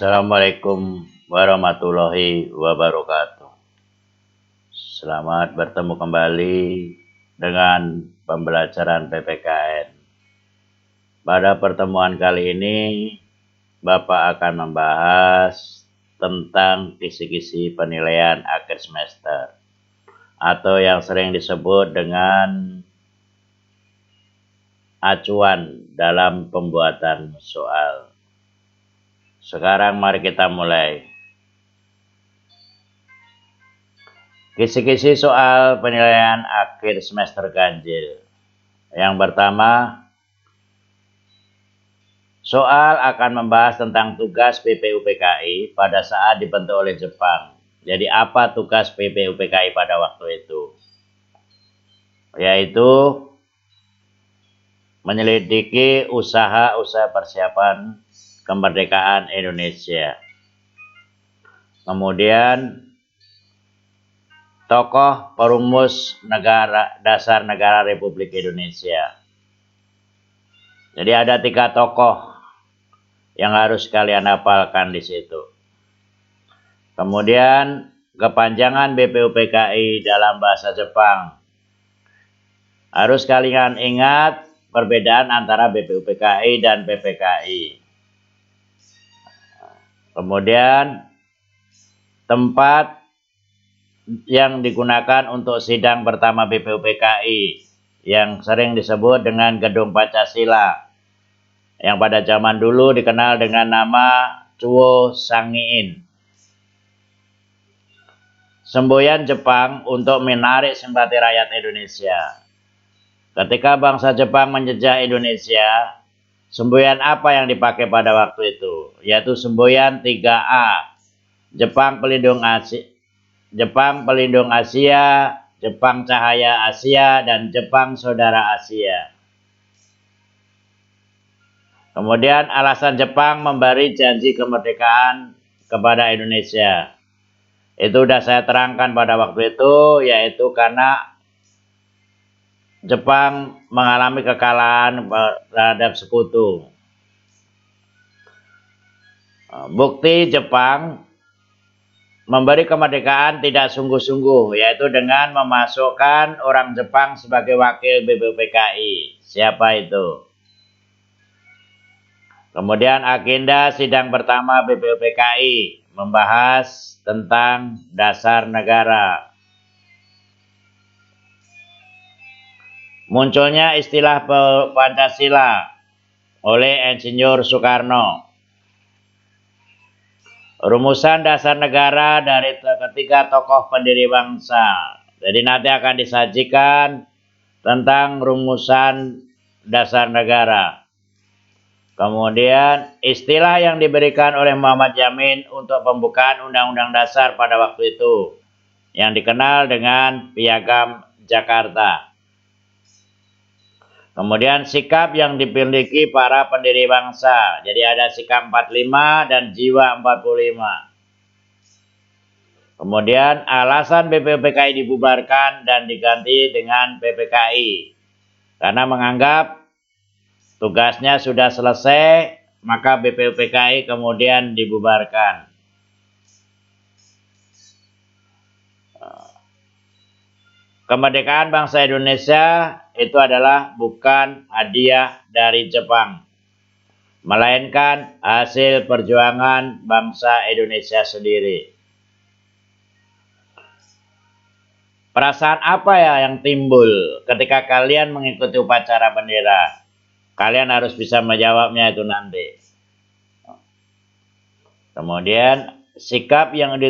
Assalamualaikum warahmatullahi wabarakatuh. Selamat bertemu kembali dengan pembelajaran PPKN. Pada pertemuan kali ini, Bapak akan membahas tentang kisi-kisi penilaian akhir semester atau yang sering disebut dengan acuan dalam pembuatan soal. Sekarang mari kita mulai. Kisi-kisi soal penilaian akhir semester ganjil. Yang pertama, soal akan membahas tentang tugas PPUPKI pada saat dibentuk oleh Jepang. Jadi apa tugas PPUPKI pada waktu itu? Yaitu menyelidiki usaha-usaha persiapan kemerdekaan Indonesia. Kemudian tokoh perumus dasar negara Republik Indonesia. Jadi ada 3 tokoh yang harus kalian hafalkan di situ. Kemudian kepanjangan BPUPKI dalam bahasa Jepang. Harus kalian ingat perbedaan antara BPUPKI dan PPKI. Kemudian tempat yang digunakan untuk sidang pertama BPUPKI yang sering disebut dengan Gedung Pancasila yang pada zaman dulu dikenal dengan nama Chuo Sangiin. Semboyan Jepang untuk menarik simpati rakyat Indonesia. Ketika bangsa Jepang menjajah Indonesia, semboyan apa yang dipakai pada waktu itu? Yaitu semboyan 3A. Jepang Pelindung Asia, Jepang Cahaya Asia, dan Jepang Saudara Asia. Kemudian alasan Jepang memberi janji kemerdekaan kepada Indonesia. Itu sudah saya terangkan pada waktu itu, yaitu karena Jepang mengalami kekalahan terhadap sekutu. Bukti Jepang memberi kemerdekaan tidak sungguh-sungguh, yaitu dengan memasukkan orang Jepang sebagai wakil BPUPKI. Siapa itu? Kemudian agenda sidang pertama BPUPKI membahas tentang dasar negara. Munculnya istilah Pancasila oleh Insinyur Soekarno. Rumusan dasar negara dari ketiga tokoh pendiri bangsa. Jadi nanti akan disajikan tentang rumusan dasar negara. Kemudian istilah yang diberikan oleh Muhammad Yamin untuk pembukaan Undang-Undang Dasar pada waktu itu, yang dikenal dengan Piagam Jakarta. Kemudian sikap yang dimiliki para pendiri bangsa. Jadi ada sikap 45 dan jiwa 45. Kemudian alasan BPUPKI dibubarkan dan diganti dengan PPKI. Karena menganggap tugasnya sudah selesai, maka BPUPKI kemudian dibubarkan. Kemerdekaan bangsa Indonesia itu adalah bukan hadiah dari Jepang, melainkan hasil perjuangan bangsa Indonesia sendiri. Perasaan apa ya yang timbul ketika kalian mengikuti upacara bendera? Kalian harus bisa menjawabnya itu nanti. Kemudian sikap yang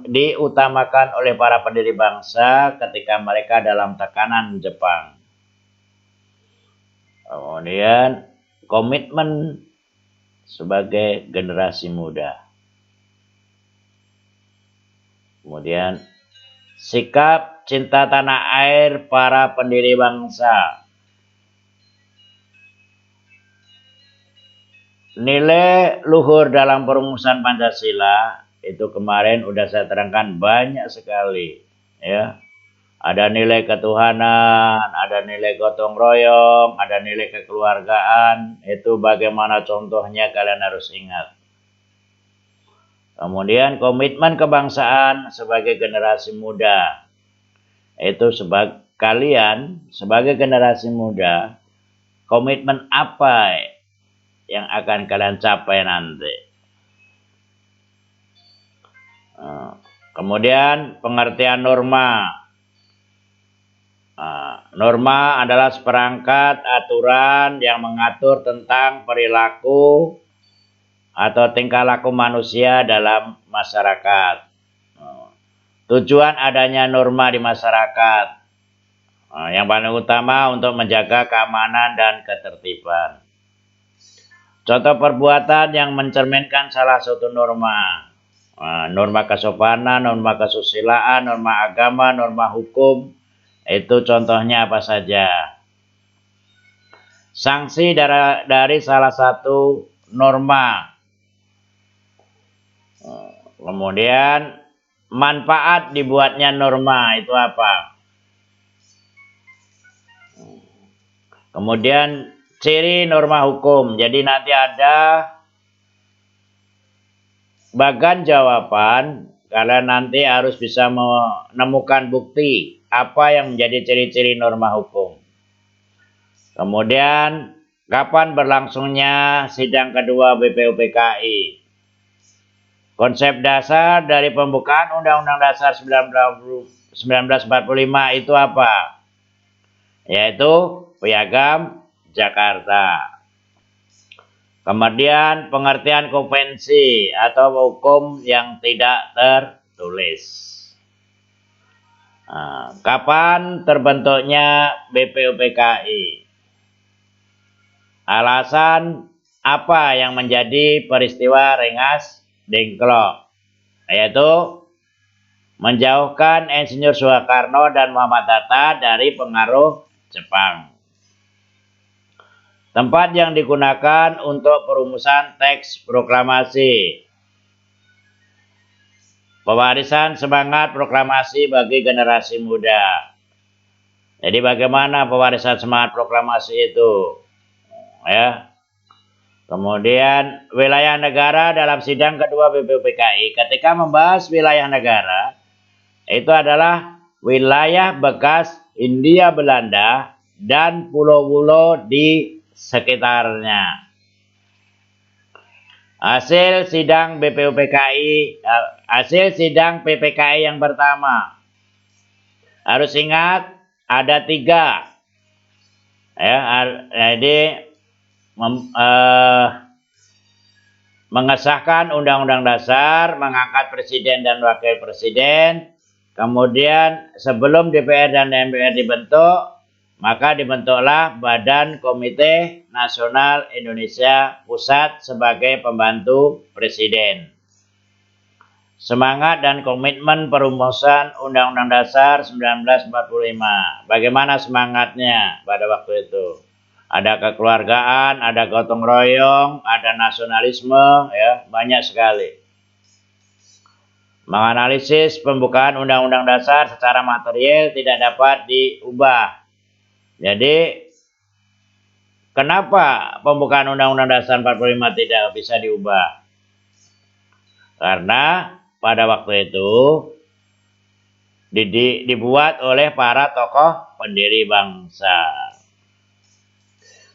diutamakan oleh para pendiri bangsa ketika mereka dalam tekanan Jepang. Kemudian komitmen sebagai generasi muda. Kemudian sikap cinta tanah air para pendiri bangsa. Nilai luhur dalam perumusan Pancasila itu kemarin udah saya terangkan banyak sekali, ya. Ada nilai ketuhanan, ada nilai gotong royong, ada nilai kekeluargaan. Itu bagaimana contohnya kalian harus ingat. Kemudian komitmen kebangsaan sebagai generasi muda. Itu kalian sebagai generasi muda, komitmen apa yang akan kalian capai nanti? Kemudian pengertian norma. Norma adalah seperangkat aturan yang mengatur tentang perilaku atau tingkah laku manusia dalam masyarakat. Tujuan adanya norma di masyarakat yang paling utama untuk menjaga keamanan dan ketertiban. Contoh perbuatan yang mencerminkan salah satu norma. Norma kesopanan, norma kesusilaan, norma agama, norma hukum. Itu contohnya apa saja. Sanksi dari salah satu norma. Kemudian manfaat dibuatnya norma itu apa? Kemudian ciri norma hukum. Jadi nanti ada bagan jawaban, kalian nanti harus bisa menemukan bukti apa yang menjadi ciri-ciri norma hukum. Kemudian kapan berlangsungnya sidang kedua BPUPKI? Konsep dasar dari pembukaan Undang-Undang Dasar 1945 itu apa? Yaitu Piagam Jakarta. Kemudian pengertian konvensi atau hukum yang tidak tertulis. Kapan terbentuknya BPUPKI? Alasan apa yang menjadi peristiwa Rengas Dengklok? Yaitu menjauhkan Insinyur Soekarno dan Muhammad Hatta dari pengaruh Jepang. Tempat yang digunakan untuk perumusan teks proklamasi. Pewarisan semangat proklamasi bagi generasi muda. Jadi bagaimana pewarisan semangat proklamasi itu? Ya. Kemudian wilayah negara dalam sidang kedua BPUPKI. Ketika membahas wilayah negara, itu adalah wilayah bekas Hindia Belanda dan pulau-pulau di sekitarnya. Hasil sidang BPUPKI, hasil sidang PPKI yang pertama. Harus ingat ada 3. Ya, jadi mengesahkan Undang-Undang Dasar, mengangkat Presiden dan Wakil Presiden. Kemudian sebelum DPR dan MPR dibentuk, maka dibentuklah Badan Komite Nasional Indonesia Pusat sebagai pembantu Presiden. Semangat dan komitmen perumusan Undang-Undang Dasar 1945. Bagaimana semangatnya pada waktu itu? Ada kekeluargaan, ada gotong royong, ada nasionalisme, ya, banyak sekali. Menganalisis pembukaan Undang-Undang Dasar secara material tidak dapat diubah. Jadi, kenapa pembukaan Undang-Undang Dasar 45 tidak bisa diubah? Karena pada waktu itu dibuat oleh para tokoh pendiri bangsa.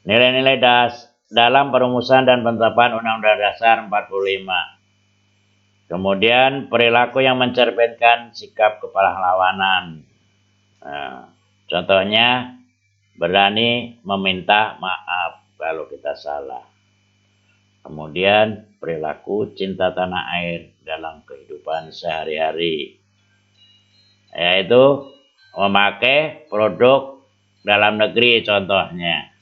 Nilai-nilai dalam perumusan dan penetapan Undang-Undang Dasar 45. Kemudian perilaku yang mencerminkan sikap kepahlawanan. Contohnya berani meminta maaf kalau kita salah. Kemudian perilaku cinta tanah air dalam kehidupan sehari-hari. Yaitu memakai produk dalam negeri contohnya.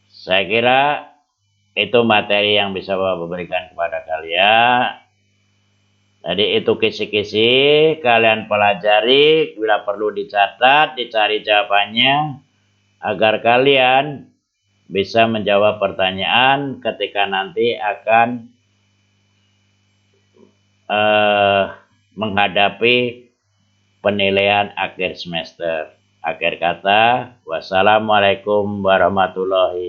Saya kira itu materi yang bisa Bapak berikan kepada kalian. Jadi itu kisi-kisi kalian pelajari, bila perlu dicatat, dicari jawabannya agar kalian bisa menjawab pertanyaan ketika nanti akan menghadapi penilaian akhir semester. Akhir kata, wassalamualaikum warahmatullahi wabarakatuh.